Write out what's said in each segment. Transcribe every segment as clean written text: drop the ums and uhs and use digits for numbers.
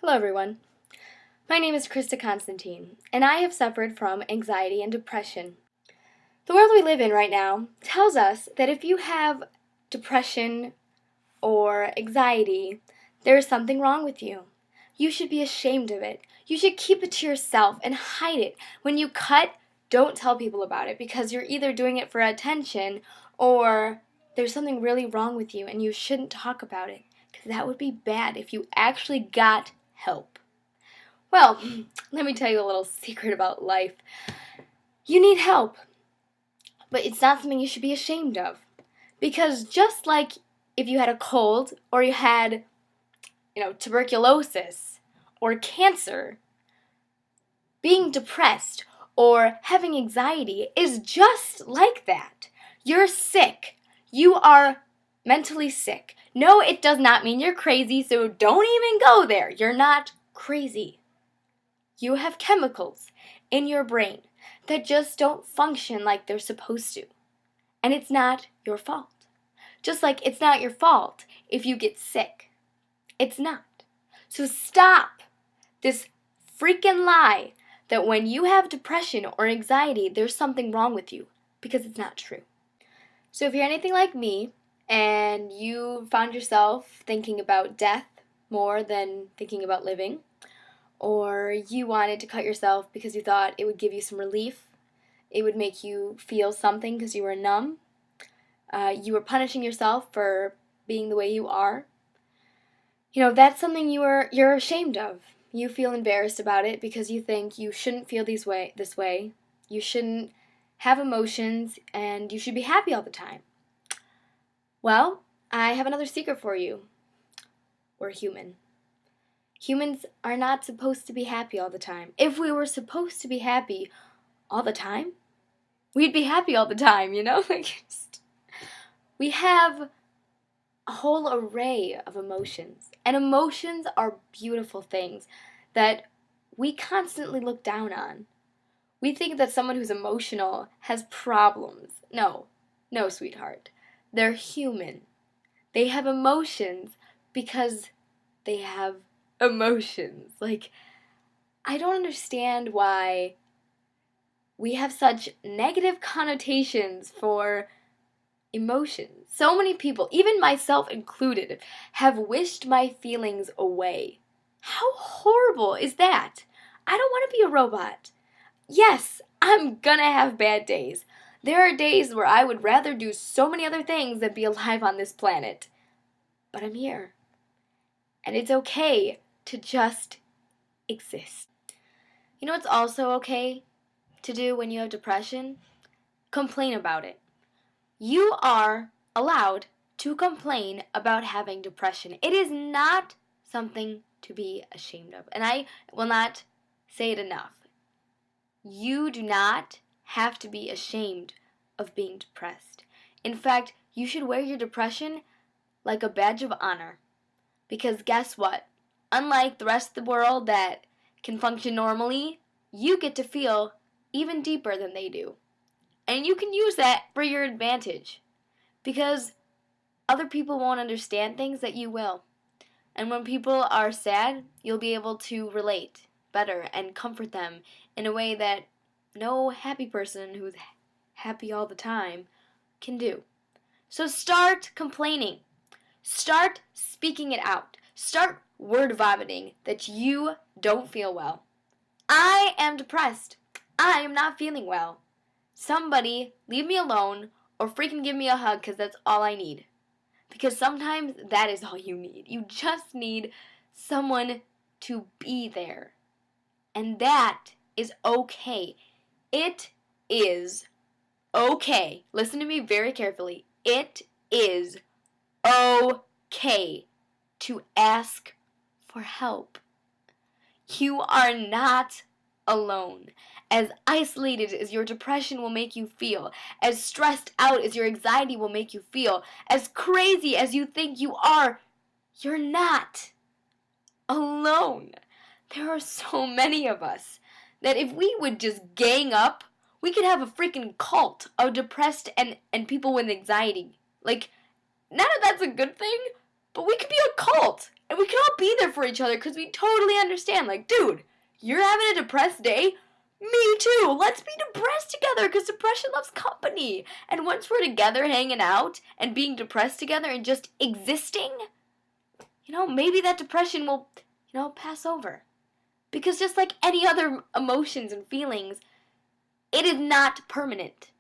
Hello everyone. My name is Krista Constantine, and I have suffered from anxiety and depression. The world we live in right now tells us that if you have depression or anxiety, there is something wrong with you. You should be ashamed of it. You should keep it to yourself and hide it. When you cut, don't tell people about it because you're either doing it for attention or there's something really wrong with you and you shouldn't talk about it because that would be bad if you actually got help. Well, let me tell you a little secret about life. You need help, but it's not something you should be ashamed of. Because just like if you had a cold or you had, tuberculosis or cancer, being depressed or having anxiety is just like that. You're sick. You are mentally sick. No, it does not mean you're crazy, so don't even go there. You're not crazy. You have chemicals in your brain that just don't function like they're supposed to. And it's not your fault. Just like it's not your fault if you get sick. It's not. So stop this freaking lie that when you have depression or anxiety, there's something wrong with you, because it's not true. So if you're anything like me and you found yourself thinking about death more than thinking about living, or you wanted to cut yourself because you thought it would give you some relief, it would make you feel something because you were numb, you were punishing yourself for being the way you are, that's something you're ashamed of. You feel embarrassed about it because you think you shouldn't feel this way. You shouldn't have emotions, and you should be happy all the time. Well, I have another secret for you. We're human. Humans are not supposed to be happy all the time. If we were supposed to be happy all the time, we'd be happy all the time, We have a whole array of emotions. And emotions are beautiful things that we constantly look down on. We think that someone who's emotional has problems. No, sweetheart. They're human. They have emotions because they have emotions. I don't understand why we have such negative connotations for emotions. So many people, even myself included, have wished my feelings away. How horrible is that? I don't want to be a robot. Yes, I'm gonna have bad days. There are days where I would rather do so many other things than be alive on this planet. But I'm here. And it's okay to just exist. You know what's also okay to do when you have depression? Complain about it. You are allowed to complain about having depression. It is not something to be ashamed of. And I will not say it enough. You do not have to be ashamed of being depressed. In fact, you should wear your depression like a badge of honor. Because guess what? Unlike the rest of the world that can function normally, you get to feel even deeper than they do. And you can use that for your advantage. Because other people won't understand things that you will. And when people are sad, you'll be able to relate better and comfort them in a way that no happy person who's happy all the time can do. So start complaining. Start speaking it out. Start word vomiting that you don't feel well. I am depressed. I am not feeling well. Somebody leave me alone or freaking give me a hug because that's all I need. Because sometimes that is all you need. You just need someone to be there. And that is okay. It is okay. Listen to me very carefully. It is okay to ask for help. You are not alone. As isolated as your depression will make you feel, as stressed out as your anxiety will make you feel, as crazy as you think you are, you're not alone. There are so many of us that if we would just gang up, we could have a freaking cult of depressed and people with anxiety. Not that that's a good thing, but we could be a cult. And we can all be there for each other because we totally understand. Like, dude, you're having a depressed day? Me too. Let's be depressed together because depression loves company. And once we're together hanging out and being depressed together and just existing, maybe that depression will, pass over. Because just like any other emotions and feelings, it is not permanent.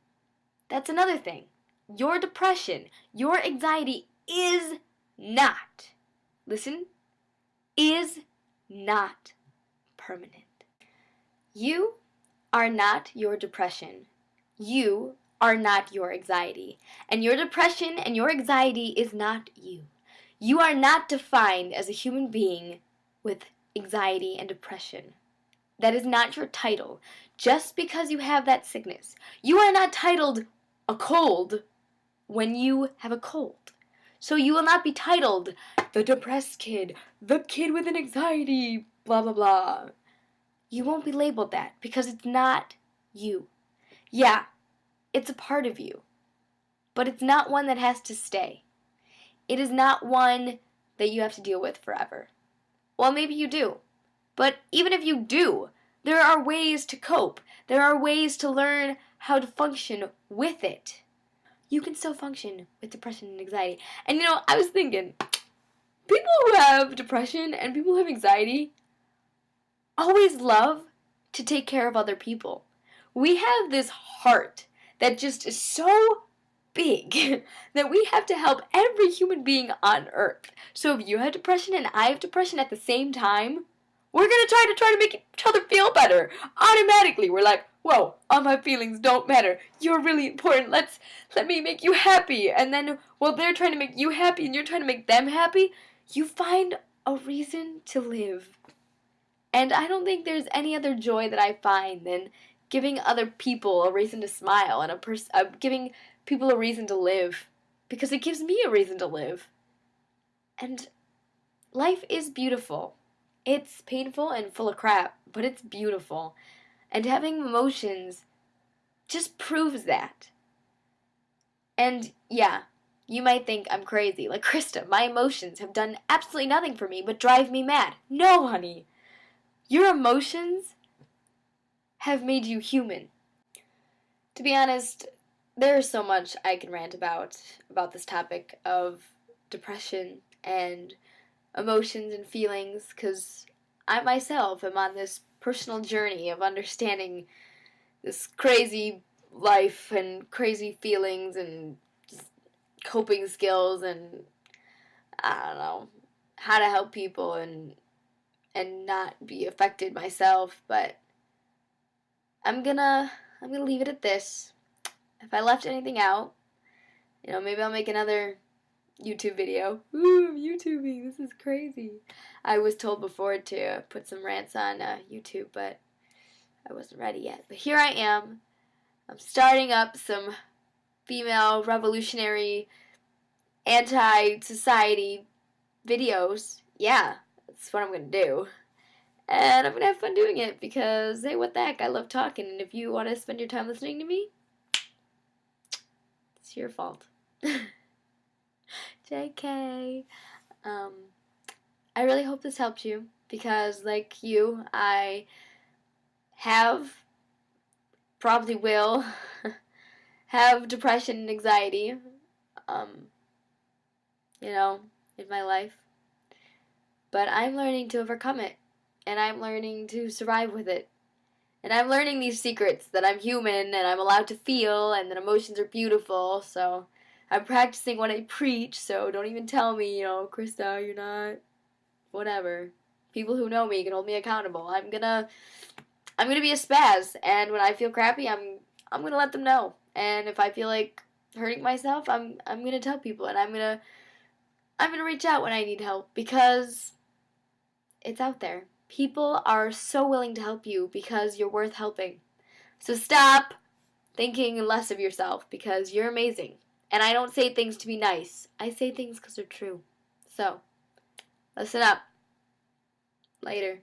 That's another thing. Your depression, your anxiety is not, listen, is not permanent. You are not your depression. You are not your anxiety. And your depression and your anxiety is not you. You are not defined as a human being with anxiety and depression. That is not your title. Just because you have that sickness. You are not titled a cold when you have a cold. So you will not be titled the depressed kid, the kid with an anxiety, blah, blah, blah. You won't be labeled that because it's not you. Yeah, it's a part of you, but it's not one that has to stay. It is not one that you have to deal with forever. Well, maybe you do. But even if you do, there are ways to cope. There are ways to learn how to function with it. You can still function with depression and anxiety. And I was thinking, people who have depression and people who have anxiety always love to take care of other people. We have this heart that just is so big that we have to help every human being on earth. So if you have depression and I have depression at the same time, we're going to try to make each other feel better. Automatically, we're like, whoa, all my feelings don't matter. You're really important. Let me make you happy. And then while they're trying to make you happy and you're trying to make them happy, you find a reason to live. And I don't think there's any other joy that I find than giving other people a reason to smile and giving people a reason to live, because it gives me a reason to live. And life is beautiful. It's painful and full of crap, but it's beautiful. And having emotions just proves that. And yeah, you might think I'm crazy. Like, Krista, my emotions have done absolutely nothing for me but drive me mad. No, honey. Your emotions have made you human. To be honest, there is so much I can rant about this topic of depression and emotions and feelings, because I myself am on this personal journey of understanding this crazy life and crazy feelings and just coping skills and, I don't know, how to help people and not be affected myself. But I'm gonna leave it at this. If I left anything out, maybe I'll make another YouTube video. Ooh, I'm YouTubing. This is crazy. I was told before to put some rants on YouTube, but I wasn't ready yet. But here I am. I'm starting up some female revolutionary anti-society videos. Yeah, that's what I'm going to do. And I'm going to have fun doing it because, hey, what the heck? I love talking. And if you want to spend your time listening to me, it's your fault. JK. I really hope this helped you because, like you, I probably will have depression and anxiety, in my life. But I'm learning to overcome it, and I'm learning to survive with it. And I'm learning these secrets that I'm human and I'm allowed to feel and that emotions are beautiful, so I'm practicing what I preach, so don't even tell me, Krista, you're not, whatever. People who know me can hold me accountable. I'm gonna be a spaz, and when I feel crappy, I'm gonna let them know. And if I feel like hurting myself, I'm gonna tell people, and I'm gonna reach out when I need help because it's out there. People are so willing to help you because you're worth helping. So stop thinking less of yourself because you're amazing. And I don't say things to be nice. I say things because they're true. So, listen up. Later.